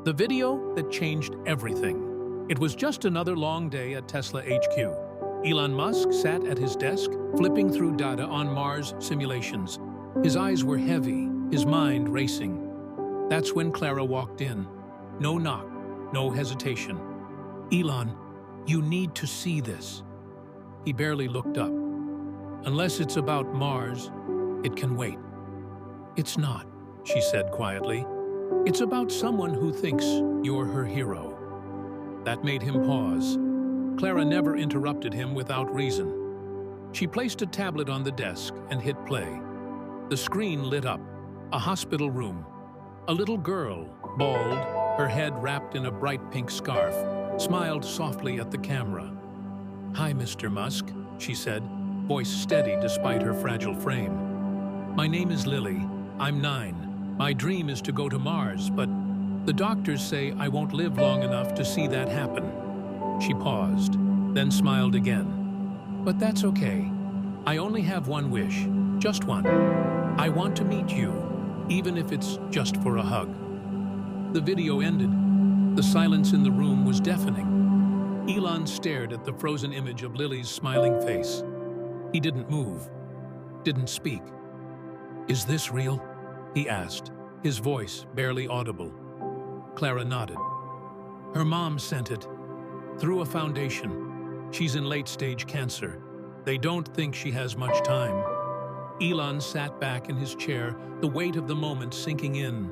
The video that changed everything. It was just another long day at Tesla HQ. Elon Musk sat at his desk, flipping through data on Mars simulations. His eyes were heavy, his mind racing. That's when Clara walked in. No knock, no hesitation. "Elon, you need to see this." He barely looked up. "Unless it's about Mars, it can wait." "It's not," she said quietly. "It's about someone who thinks you're her hero." That made him pause. Clara never interrupted him without reason. She placed a tablet on the desk and hit play. The screen lit up. A hospital room. A little girl, bald, her head wrapped in a bright pink scarf, smiled softly at the camera. "Hi, Mr. Musk," she said, voice steady despite her fragile frame. "My name is Lily. I'm 9. My dream is to go to Mars, but the doctors say I won't live long enough to see that happen." She paused, then smiled again. "But that's okay. I only have one wish, just one. I want to meet you, even if it's just for a hug." The video ended. The silence in the room was deafening. Elon stared at the frozen image of Lily's smiling face. He didn't move, didn't speak. "Is this real?" he asked, his voice barely audible. Clara nodded. "Her mom sent it. Through a foundation. She's in late-stage cancer. They don't think she has much time." Elon sat back in his chair, the weight of the moment sinking in.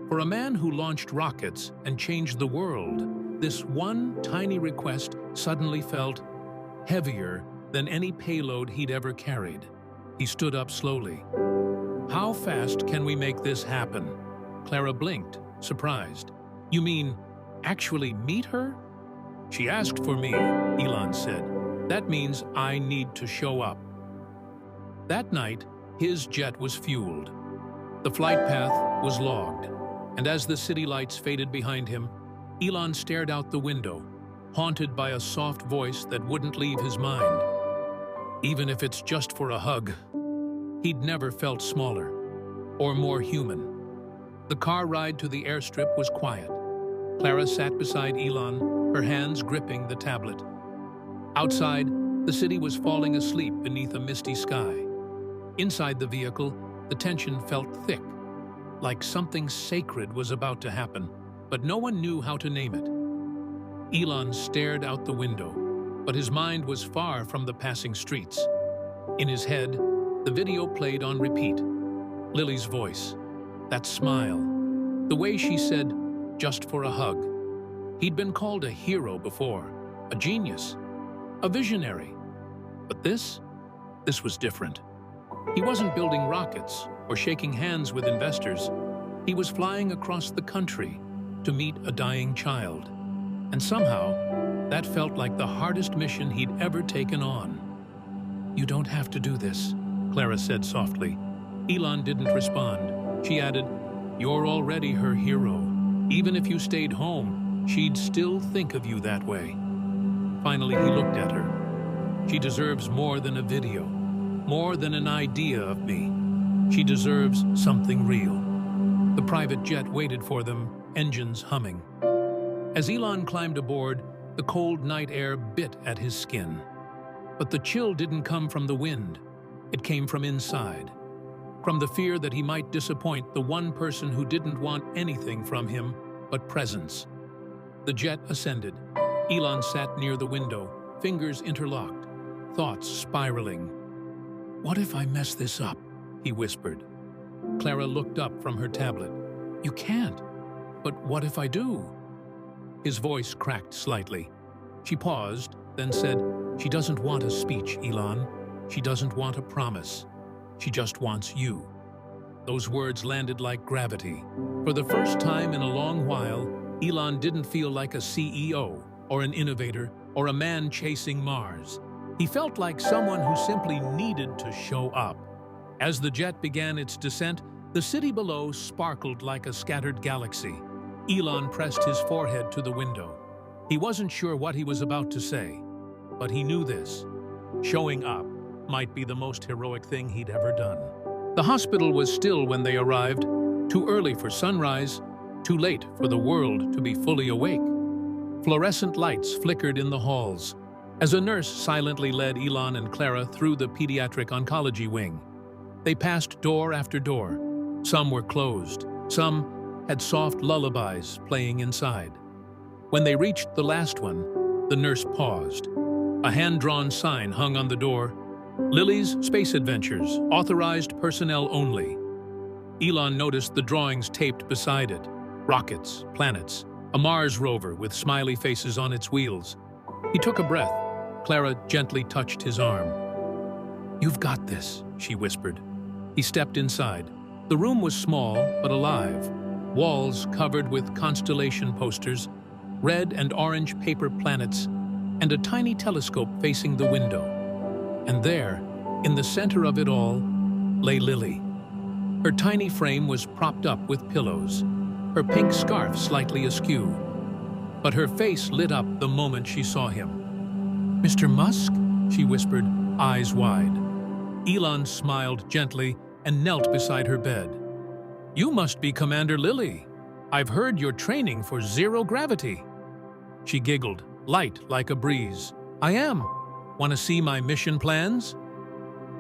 For a man who launched rockets and changed the world, this one tiny request suddenly felt heavier than any payload he'd ever carried. He stood up slowly. "How fast can we make this happen?" Clara blinked, surprised. "You mean, actually meet her?" "She asked for me," Elon said. "That means I need to show up." That night, his jet was fueled. The flight path was logged, and as the city lights faded behind him, Elon stared out the window, haunted by a soft voice that wouldn't leave his mind. Even if it's just for a hug. He'd never felt smaller or more human. The car ride to the airstrip was quiet. Clara sat beside Elon, her hands gripping the tablet. Outside, the city was falling asleep beneath a misty sky. Inside the vehicle, the tension felt thick, like something sacred was about to happen, but no one knew how to name it. Elon stared out the window, but his mind was far from the passing streets. In his head, the video played on repeat. Lily's voice, that smile, the way she said, "just for a hug." He'd been called a hero before, a genius, a visionary. But this was different. He wasn't building rockets or shaking hands with investors. He was flying across the country to meet a dying child. And somehow, that felt like the hardest mission he'd ever taken on. "You don't have to do this," Clara said softly. Elon didn't respond. She added, "You're already her hero. Even if you stayed home, she'd still think of you that way." Finally, he looked at her. "She deserves more than a video, more than an idea of me. She deserves something real." The private jet waited for them, engines humming. As Elon climbed aboard, the cold night air bit at his skin. But the chill didn't come from the wind. It came from inside. From the fear that he might disappoint the one person who didn't want anything from him but presence. The jet ascended. Elon sat near the window, fingers interlocked, thoughts spiraling. "What if I mess this up?" he whispered. Clara looked up from her tablet. "You can't. But what if I do?" His voice cracked slightly. She paused, then said, "She doesn't want a speech, Elon. She doesn't want a promise. She just wants you." Those words landed like gravity. For the first time in a long while, Elon didn't feel like a CEO or an innovator or a man chasing Mars. He felt like someone who simply needed to show up. As the jet began its descent, the city below sparkled like a scattered galaxy. Elon pressed his forehead to the window. He wasn't sure what he was about to say, but he knew this. Showing up might be the most heroic thing he'd ever done. The hospital was still when they arrived, too early for sunrise, too late for the world to be fully awake. Fluorescent lights flickered in the halls as a nurse silently led Elon and Clara through the pediatric oncology wing. They passed door after door. Some were closed. Some had soft lullabies playing inside. When they reached the last one, the nurse paused. A hand-drawn sign hung on the door: Lily's Space Adventures, authorized personnel only. Elon noticed the drawings taped beside it: rockets, planets, a Mars rover with smiley faces on its wheels. He took a breath. Clara gently touched his arm. "You've got this," she whispered. He stepped inside. The room was small but alive. Walls covered with constellation posters, red and orange paper planets, and a tiny telescope facing the window. And there, in the center of it all, lay Lily. Her tiny frame was propped up with pillows, her pink scarf slightly askew. But her face lit up the moment she saw him. "Mr. Musk?" she whispered, eyes wide. Elon smiled gently and knelt beside her bed. "You must be Commander Lily. I've heard you're training for zero gravity." She giggled, light like a breeze. "I am. Want to see my mission plans?"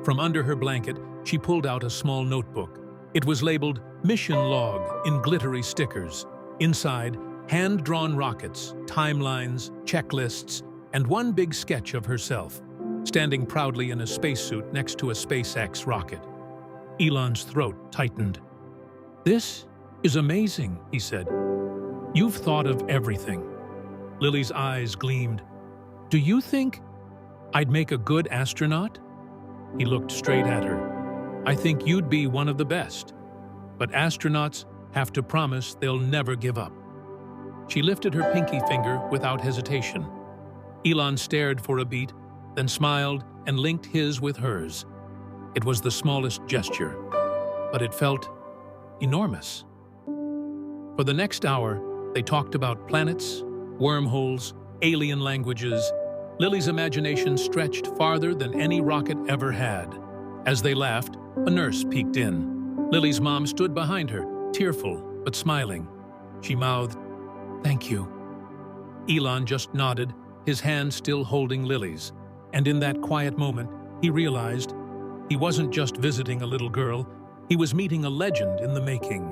From under her blanket, she pulled out a small notebook. It was labeled Mission Log in glittery stickers. Inside, hand-drawn rockets, timelines, checklists, and one big sketch of herself, standing proudly in a spacesuit next to a SpaceX rocket. Elon's throat tightened. "This is amazing," he said. "You've thought of everything." Lily's eyes gleamed. "Do you think I'd make a good astronaut?" He looked straight at her. "I think you'd be one of the best. But astronauts have to promise they'll never give up." She lifted her pinky finger without hesitation. Elon stared for a beat, then smiled and linked his with hers. It was the smallest gesture, but it felt enormous. For the next hour, they talked about planets, wormholes, alien languages. Lily's imagination stretched farther than any rocket ever had. As they laughed, a nurse peeked in. Lily's mom stood behind her, tearful but smiling. She mouthed, "Thank you." Elon just nodded, his hand still holding Lily's. And in that quiet moment, he realized he wasn't just visiting a little girl, he was meeting a legend in the making.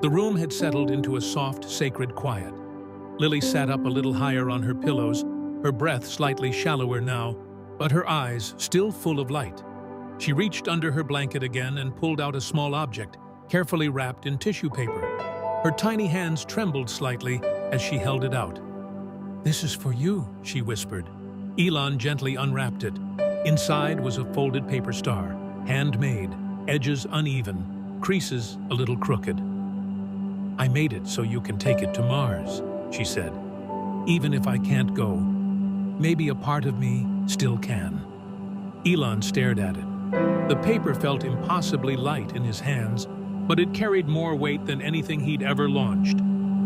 The room had settled into a soft, sacred quiet. Lily sat up a little higher on her pillows, her breath slightly shallower now, but her eyes still full of light. She reached under her blanket again and pulled out a small object, carefully wrapped in tissue paper. Her tiny hands trembled slightly as she held it out. "This is for you," she whispered. Elon gently unwrapped it. Inside was a folded paper star, handmade, edges uneven, creases a little crooked. "I made it so you can take it to Mars," she said. "Even if I can't go, maybe a part of me still can." Elon stared at it. The paper felt impossibly light in his hands, but it carried more weight than anything he'd ever launched.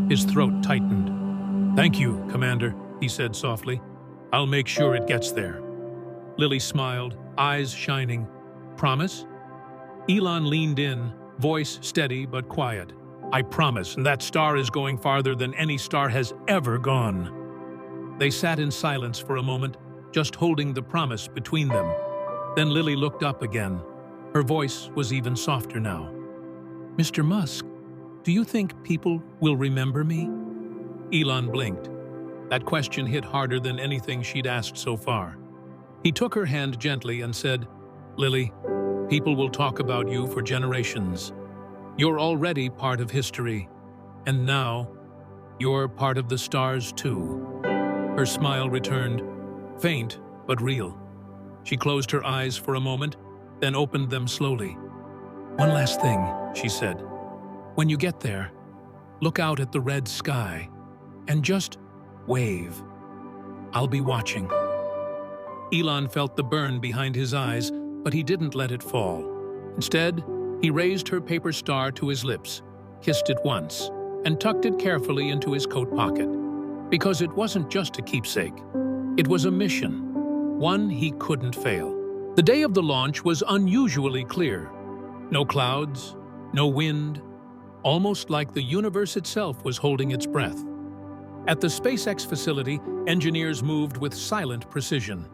His throat tightened. "Thank you, Commander," he said softly. "I'll make sure it gets there." Lily smiled, eyes shining. "Promise?" Elon leaned in, voice steady but quiet. "I promise, and that star is going farther than any star has ever gone." They sat in silence for a moment, just holding the promise between them. Then Lily looked up again. Her voice was even softer now. "Mr. Musk, do you think people will remember me?" Elon blinked. That question hit harder than anything she'd asked so far. He took her hand gently and said, "Lily, people will talk about you for generations. You're already part of history, and now you're part of the stars too." Her smile returned, faint but real. She closed her eyes for a moment, then opened them slowly. "One last thing," she said. "When you get there, look out at the red sky and just wave. I'll be watching." Elon felt the burn behind his eyes, but he didn't let it fall. Instead, he raised her paper star to his lips, kissed it once, and tucked it carefully into his coat pocket. Because it wasn't just a keepsake. It was a mission, one he couldn't fail. The day of the launch was unusually clear. No clouds, no wind, almost like the universe itself was holding its breath. At the SpaceX facility, engineers moved with silent precision.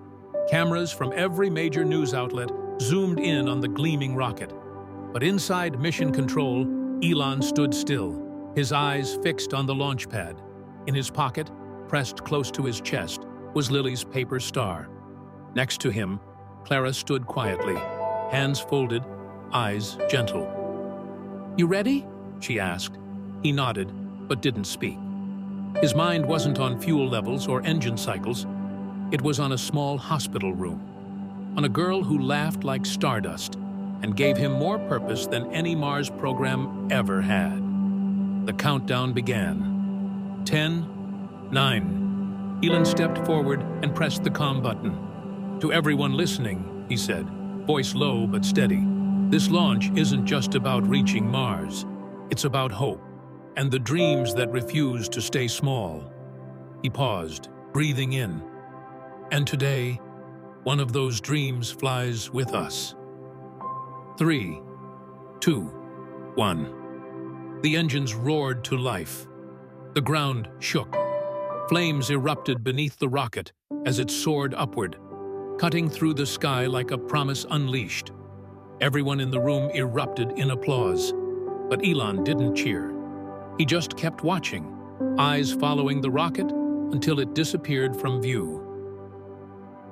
Cameras from every major news outlet zoomed in on the gleaming rocket. But inside Mission Control, Elon stood still, his eyes fixed on the launch pad. In his pocket, pressed close to his chest, was Lily's paper star. Next to him, Clara stood quietly, hands folded, eyes gentle. "You ready?" she asked. He nodded, but didn't speak. His mind wasn't on fuel levels or engine cycles. It was on a small hospital room, on a girl who laughed like stardust and gave him more purpose than any Mars program ever had. The countdown began. 10, 9. Elon stepped forward and pressed the comm button. "To everyone listening," he said, voice low but steady, "this launch isn't just about reaching Mars. It's about hope and the dreams that refuse to stay small." He paused, breathing in. "And today, one of those dreams flies with us." 3, 2, 1. The engines roared to life. The ground shook. Flames erupted beneath the rocket as it soared upward, cutting through the sky like a promise unleashed. Everyone in the room erupted in applause, but Elon didn't cheer. He just kept watching, eyes following the rocket until it disappeared from view.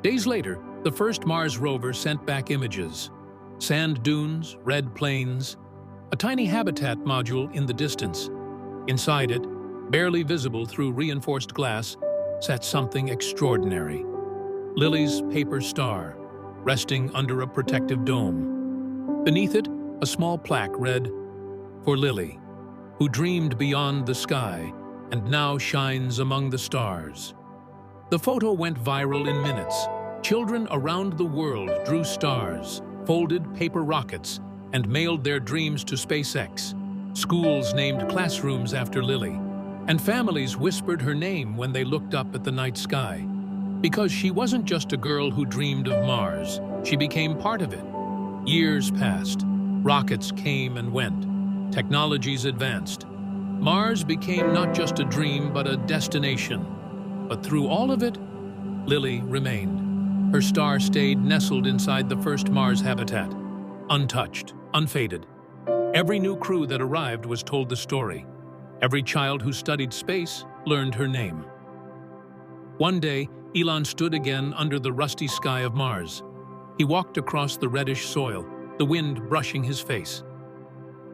Days later, the first Mars rover sent back images. Sand dunes, red plains, a tiny habitat module in the distance. Inside it, barely visible through reinforced glass, sat something extraordinary. Lily's paper star, resting under a protective dome. Beneath it, a small plaque read, "For Lily, who dreamed beyond the sky and now shines among the stars." The photo went viral in minutes. Children around the world drew stars, folded paper rockets, and mailed their dreams to SpaceX. Schools named classrooms after Lily, and families whispered her name when they looked up at the night sky. Because she wasn't just a girl who dreamed of Mars, she became part of it. Years passed, rockets came and went, technologies advanced. Mars became not just a dream but a destination. But through all of it, Lily remained. Her star stayed nestled inside the first Mars habitat, untouched, unfaded. Every new crew that arrived was told the story. Every child who studied space learned her name. One day, Elon stood again under the rusty sky of Mars. He walked across the reddish soil, the wind brushing his face.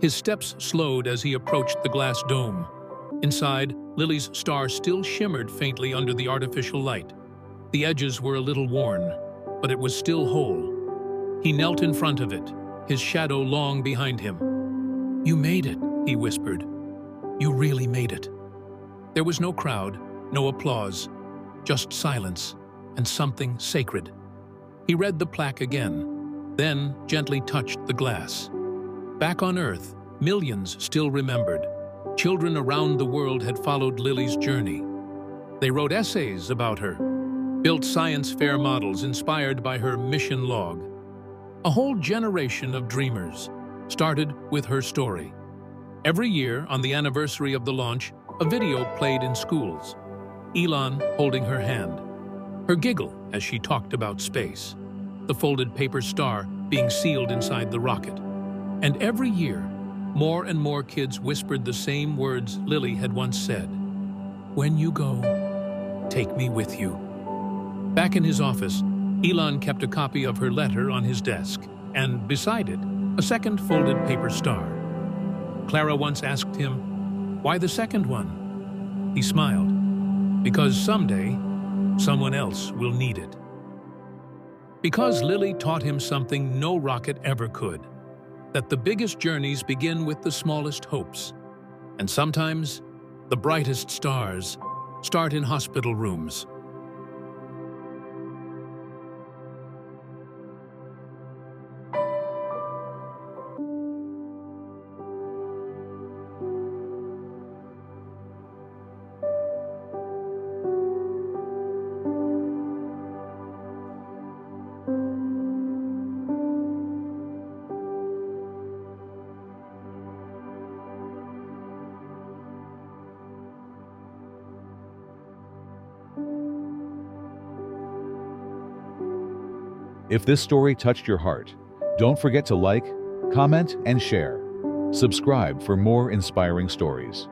His steps slowed as he approached the glass dome. Inside, Lily's star still shimmered faintly under the artificial light. The edges were a little worn, but it was still whole. He knelt in front of it, his shadow long behind him. "You made it," he whispered. "You really made it." There was no crowd, no applause, just silence and something sacred. He read the plaque again, then gently touched the glass. Back on Earth, millions still remembered. Children around the world had followed Lily's journey. They wrote essays about her, built science fair models inspired by her mission log. A whole generation of dreamers started with her story. Every year, on the anniversary of the launch, a video played in schools. Elon holding her hand, her giggle as she talked about space, the folded paper star being sealed inside the rocket. And every year, more and more kids whispered the same words Lily had once said. "When you go, take me with you." Back in his office, Elon kept a copy of her letter on his desk, and beside it, a second folded paper star. Clara once asked him, "Why the second one?" He smiled, "Because someday, someone else will need it." Because Lily taught him something no rocket ever could, that the biggest journeys begin with the smallest hopes. And sometimes, the brightest stars start in hospital rooms. If this story touched your heart, don't forget to like, comment, and share. Subscribe for more inspiring stories.